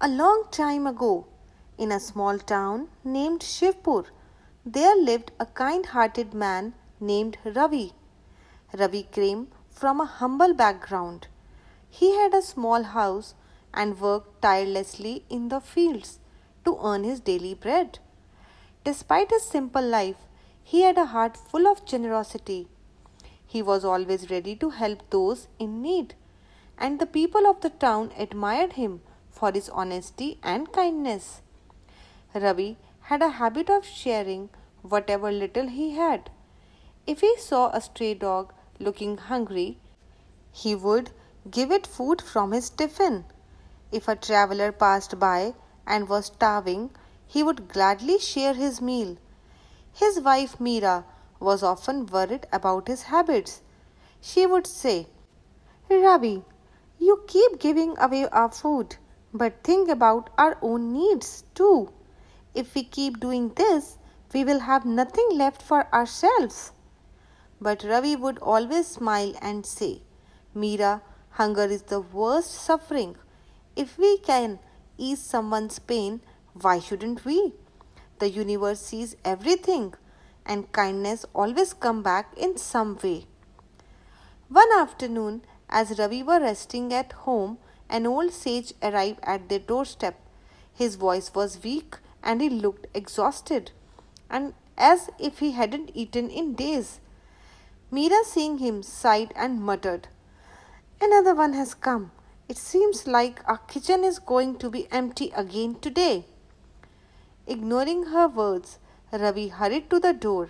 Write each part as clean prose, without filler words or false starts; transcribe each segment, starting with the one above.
A long time ago, in a small town named Shivpur, there lived a kind hearted man named Ravi. Ravi came from a humble background. He had a small house and worked tirelessly in the fields to earn his daily bread. Despite his simple life, he had a heart full of generosity. He was always ready to help those in need, and the people of the town admired him for his honesty and kindness. Ravi had a habit of sharing whatever little he had. If he saw a stray dog looking hungry, he would give it food from his tiffin. If a traveler passed by and was starving, he would gladly share his meal. His wife Meera was often worried about his habits. She would say, Ravi, you keep giving away our food, but think about our own needs too. If we keep doing this, we will have nothing left for ourselves. But Ravi would always smile and say, Meera, hunger is the worst suffering. If we can ease someone's pain, why shouldn't we? The universe sees everything, and kindness always comes back in some way. One afternoon, as Ravi were resting at home, an old sage arrived at their doorstep. His voice was weak and he looked exhausted, and as if he hadn't eaten in days. Meera, seeing him, sighed and muttered, Another one has come. It seems like our kitchen is going to be empty again today. Ignoring her words, Ravi hurried to the door.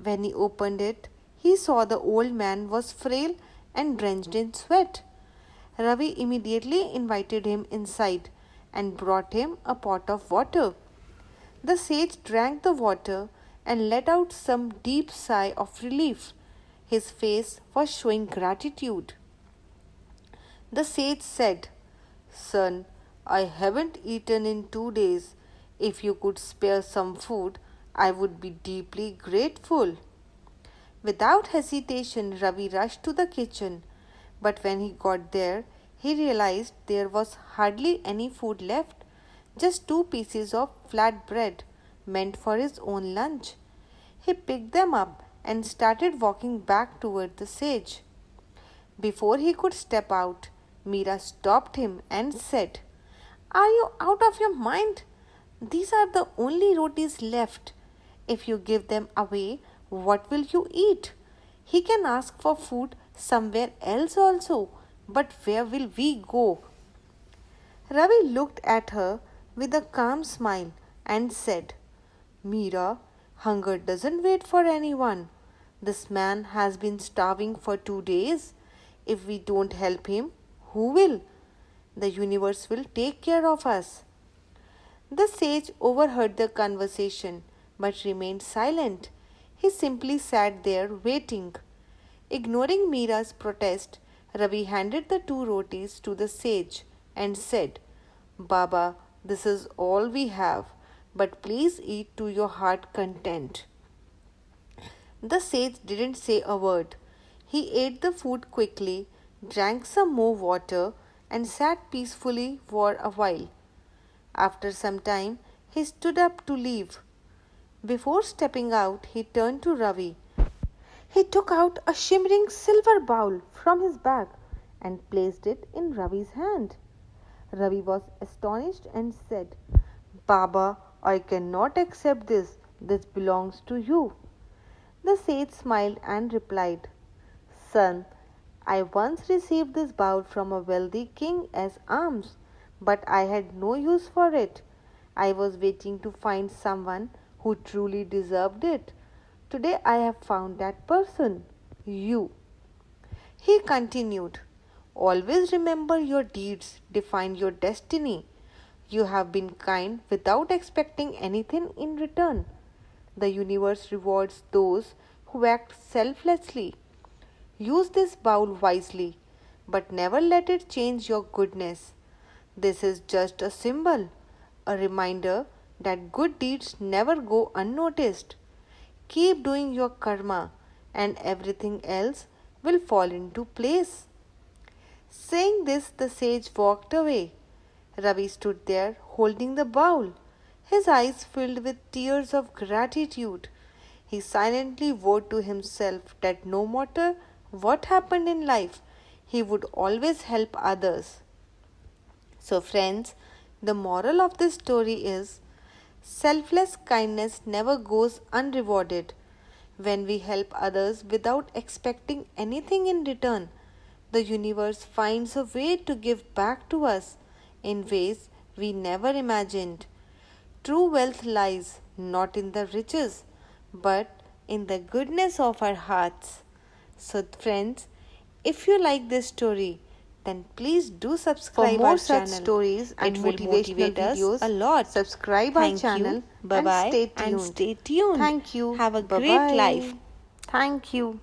When he opened it, he saw the old man was frail and drenched in sweat. Ravi immediately invited him inside and brought him a pot of water. The sage drank the water and let out some deep sigh of relief. His face was showing gratitude. The sage said, Son, I haven't eaten in 2 days. If you could spare some food, I would be deeply grateful. Without hesitation, Ravi rushed to the kitchen. But when he got there, he realized there was hardly any food left, just 2 pieces of flat bread meant for his own lunch. He picked them up and started walking back toward the sage. Before he could step out, Meera stopped him and said, Are you out of your mind? These are the only rotis left. If you give them away, what will you eat? He can ask for food somewhere else also, but where will we go? Ravi looked at her with a calm smile and said, Meera, hunger doesn't wait for anyone. This man has been starving for 2 days. If we don't help him, who will? The universe will take care of us. The sage overheard the conversation but remained silent. He simply sat there waiting. Ignoring Meera's protest, Ravi handed the 2 rotis to the sage and said, Baba, this is all we have, but please eat to your heart content. The sage didn't say a word. He ate the food quickly, drank some more water, and sat peacefully for a while. After some time, he stood up to leave. Before stepping out, he turned to Ravi. He took out a shimmering silver bowl from his bag and placed it in Ravi's hand. Ravi was astonished and said, Baba, I cannot accept this. This belongs to you. The sage smiled and replied, Son, I once received this bowl from a wealthy king as alms, but I had no use for it. I was waiting to find someone who truly deserved it. Today I have found that person, you. He continued, Always remember your deeds define your destiny. You have been kind without expecting anything in return. The universe rewards those who act selflessly. Use this bowl wisely, but never let it change your goodness. This is just a symbol, a reminder that good deeds never go unnoticed. Keep doing your karma, and everything else will fall into place. Saying this, the sage walked away. Ravi stood there holding the bowl, his eyes filled with tears of gratitude. He silently vowed to himself that no matter what happened in life, he would always help others. So, friends, the moral of this story is selfless kindness never goes unrewarded. When we help others without expecting anything in return, the universe finds a way to give back to us in ways we never imagined. True wealth lies not in the riches, but in the goodness of our hearts. So, friends, if you like this story, then please do subscribe For more our such channel. stories and It will motivational motivate us videos, a lot. Subscribe our Thank channel you. and Bye-bye stay and tuned. stay tuned. Thank you. Have a Bye great bye. life. Thank you.